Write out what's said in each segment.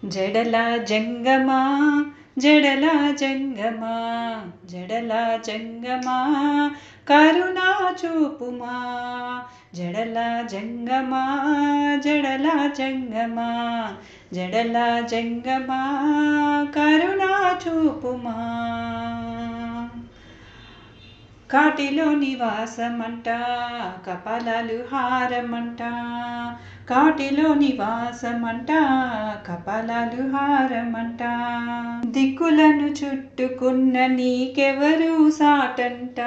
జడల జంగమా జడల జంగమా జడల జంగమా కరుణా చూపుమా జడల జంగమా జడల జంగమా జడల జంగమా కరుణా చూపుమా కాటిలో నివాసమంట కపాలాలు హారమంట కాటిలో నివాసమంట కపాలాలు హారమంట దిక్కులను చుట్టుకున్న నీకెవరు సాటంట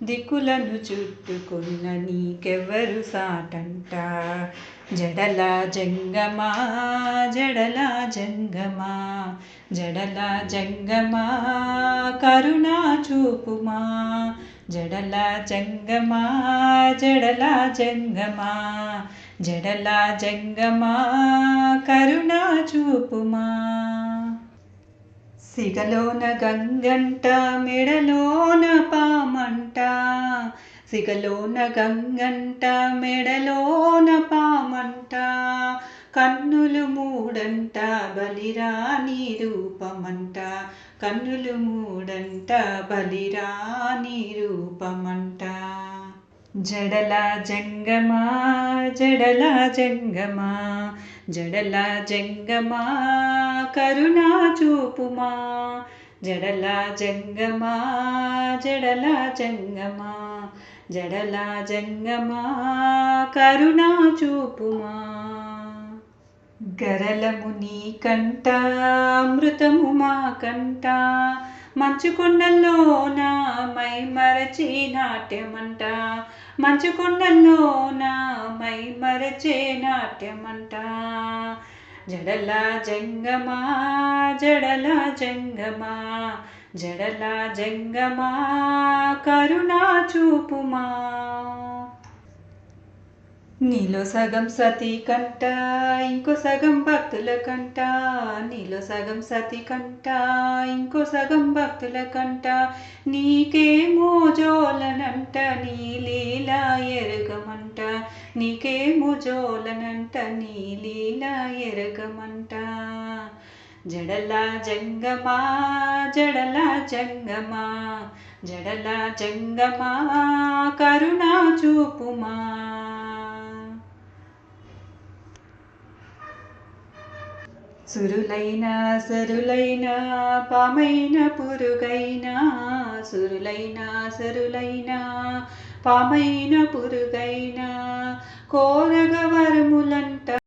దిక్కులను చుట్టుకున్న నీకెవరు సాటంట జడల జంగమా జడల జంగమా జడల జంగమా కరుణా చూపుమా జడల జంగమా జడల జంగమా జడల జంగమా కరుణా చూపుమా సిగలోన గంగంట మెడలోన పామంట సిగలోన గంగంట మెడలోన పామంట కన్నులు మూడంట బలిరాని రూపమంట కన్నులు మూడంట బలిరాని రూపమంట జడల జంగమా జడల జంగమా జడల జంగమా కరుణా చూపుమా జడల జంగమా జడల జంగమా జడల జంగమా కరుణా చూపుమా గరలము నీ కంట అమృతము మా కంట మంచు కొండల్లోన మై మరచి నాట్యమంట మంచు కొండల్లోన మై మరచే నాట్యమంట జడల జంగమా జడల జంగమా జడల జంగమా కరుణా చూపుమా నీలో సగం సతీ కంట ఇంకో సగం భక్తుల కంట నీలో సగం సతీ కంట ఇంకో సగం భక్తుల కంట నీకేమో జోలనంట నీ లీలా ఎరగమంట నీకేమో జోలనంట నీ లీలా ఎరగమంట జడల జంగమా జడల జంగమా జడల జంగమా కరుణా చూపుమా సురులైన సరులైన పామైన పురుగైన సురులైన సరులైన పామైన పురుగైన కోరగ వరములంట